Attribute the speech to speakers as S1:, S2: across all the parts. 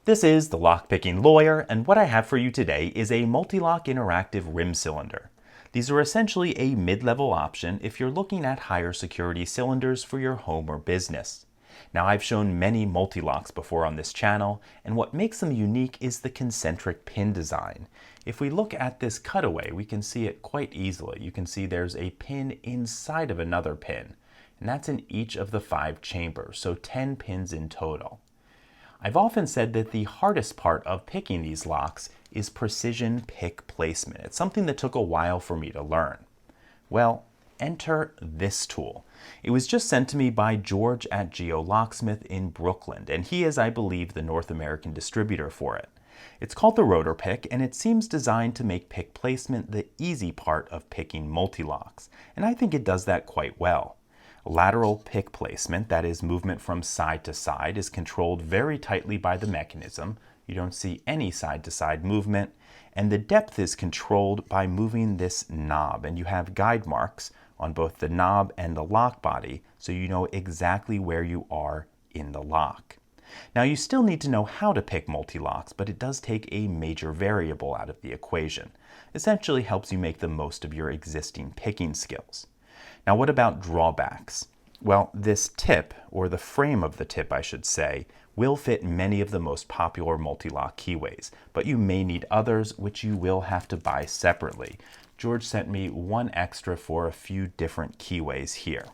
S1: This is the Lockpicking Lawyer, and what I have for you today is a Mul-T-Lock interactive rim cylinder. These are essentially a mid-level option if you're looking at higher security cylinders for your home or business. Now, I've shown many Mul-T-Locks before on this channel, and what makes them unique is the concentric pin design. If we look at this cutaway, we can see it quite easily. You can see there's a pin inside of another pin, and that's in each of the 5 chambers, so 10 pins in total. I've often said that the hardest part of picking these locks is precision pick placement. It's something that took a while for me to learn. Well, enter this tool. It was just sent to me by George at Geo Locksmith in Brooklyn, and he is, I believe, the North American distributor for it. It's called the Rotar pick, and it seems designed to make pick placement the easy part of picking Mul-T-Locks, and I think it does that quite well. Lateral pick placement, that is movement from side to side, is controlled very tightly by the mechanism. You don't see any side-to-side movement, and the depth is controlled by moving this knob, and you have guide marks on both the knob and the lock body, so you know exactly where you are in the lock. Now, you still need to know how to pick Mul-T-Locks, but it does take a major variable out of the equation. Essentially helps you make the most of your existing picking skills. Now, what about drawbacks? Well, this tip, or the frame of the tip I should say, will fit many of the most popular Mul-T-Lock keyways, but you may need others which you will have to buy separately. George sent me one extra for a few different keyways here.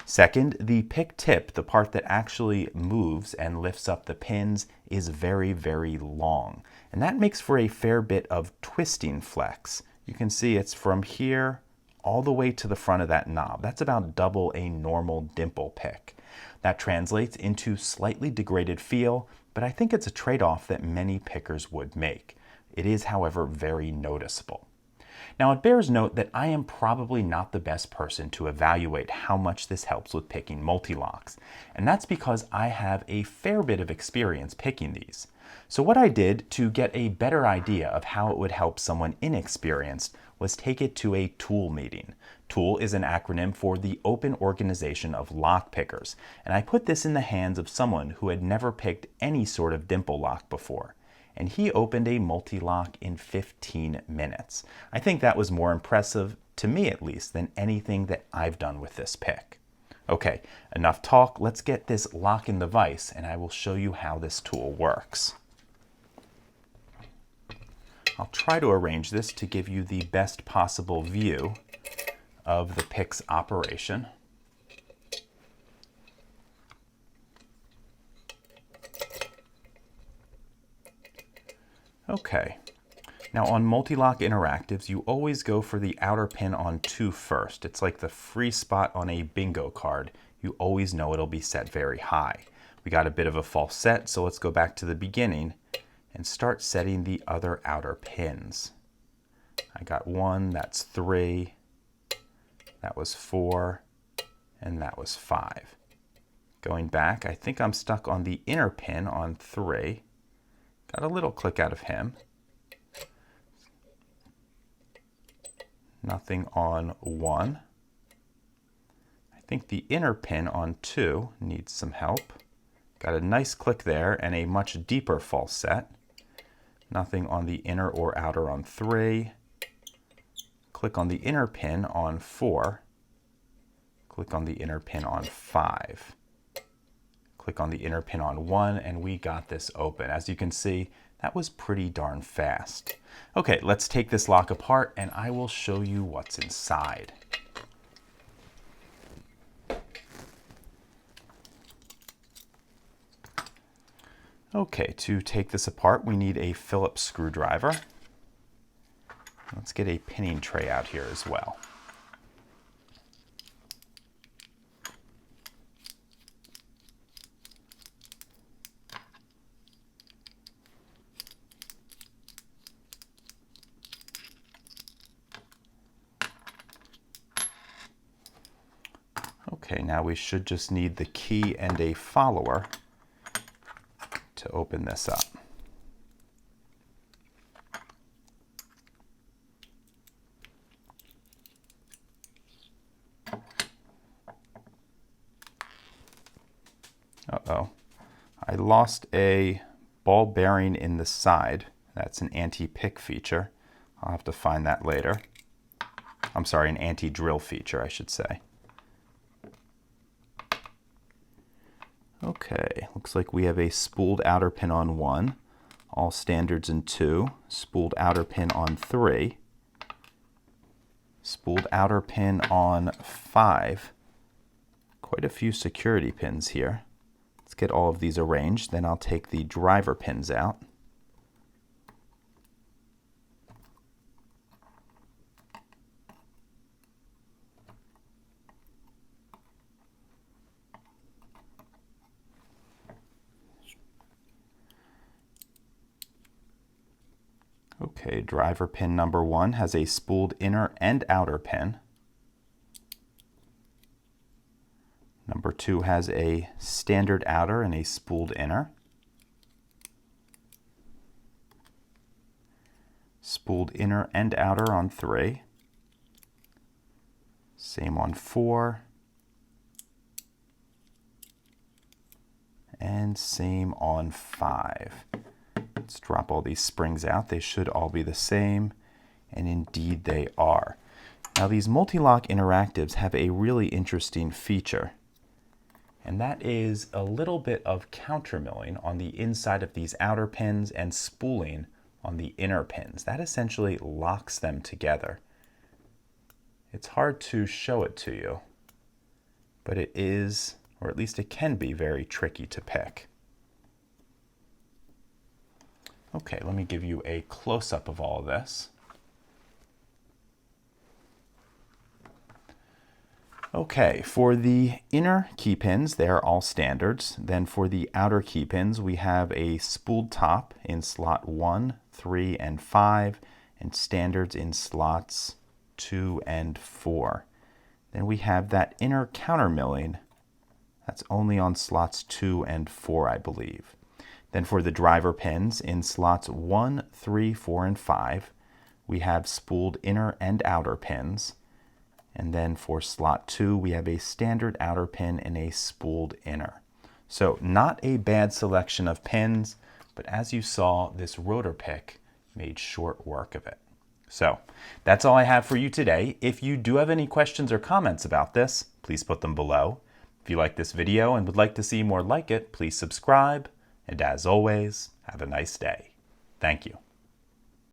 S1: Second, the pick tip, the part that actually moves and lifts up the pins, is very, very long, and that makes for a fair bit of twisting flex. You can see it's from here all the way to the front of that knob. That's about double a normal dimple pick. That translates into slightly degraded feel, but I think it's a trade-off that many pickers would make. It is, however, very noticeable. Now, it bears note that I am probably not the best person to evaluate how much this helps with picking Mul-T-Locks, and that's because I have a fair bit of experience picking these. So what I did to get a better idea of how it would help someone inexperienced was take it to a TOOL meeting. TOOL is an acronym for the Open Organization of Lock Pickers, and I put this in the hands of someone who had never picked any sort of dimple lock before. And he opened a Mul-T-Lock in 15 minutes. I think that was more impressive, to me at least, than anything that I've done with this pick. Okay, enough talk. Let's get this lock in the vise, and I will show you how this tool works. I'll try to arrange this to give you the best possible view of the pick's operation. Okay, now on Mul-T-Lock interactives, you always go for the outer pin on 2 first. It's like the free spot on a bingo card. You always know it'll be set very high. We got a bit of a false set, so let's go back to the beginning and start setting the other outer pins. I got 1, that's 3, that was 4, and that was 5. Going back, I think I'm stuck on the inner pin on 3. Got a little click out of him. Nothing on 1. I think the inner pin on 2 needs some help. Got a nice click there and a much deeper false set. Nothing on the inner or outer on 3. Click on the inner pin on 4. Click on the inner pin on 5. Click on the inner pin on 1, and we got this open. As you can see, that was pretty darn fast. Okay, let's take this lock apart and I will show you what's inside. Okay, to take this apart, we need a Phillips screwdriver. Let's get a pinning tray out here as well. Okay, now we should just need the key and a follower to open this up. Uh-oh. I lost a ball bearing in the side. That's an anti-pick feature. I'll have to find that later. I'm sorry, an anti-drill feature, I should say. Okay, looks like we have a spooled outer pin on 1, all standards in 2, spooled outer pin on 3, spooled outer pin on 5. Quite a few security pins here. Let's get all of these arranged, then I'll take the driver pins out. Okay, driver pin number 1 has a spooled inner and outer pin. Number 2 has a standard outer and a spooled inner. Spooled inner and outer on 3. Same on 4. And same on 5. Let's drop all these springs out. They should all be the same, and indeed they are. Now these Mul-T-Lock interactives have a really interesting feature, and that is a little bit of countermilling on the inside of these outer pins and spooling on the inner pins. That essentially locks them together. It's hard to show it to you, but it is, or at least it can be, very tricky to pick. Okay, let me give you a close-up of all of this. Okay, for the inner key pins, they're all standards. Then for the outer key pins, we have a spooled top in slot 1, 3, and 5, and standards in slots 2 and 4. Then we have that inner counter milling. That's only on slots 2 and 4, I believe. Then for the driver pins in slots 1, 3, 4, and 5, we have spooled inner and outer pins. And then for slot 2, we have a standard outer pin and a spooled inner. So not a bad selection of pins, but as you saw, this rotor pick made short work of it. So that's all I have for you today. If you do have any questions or comments about this, please put them below. If you like this video and would like to see more like it, please subscribe. And as always, have a nice day. Thank you.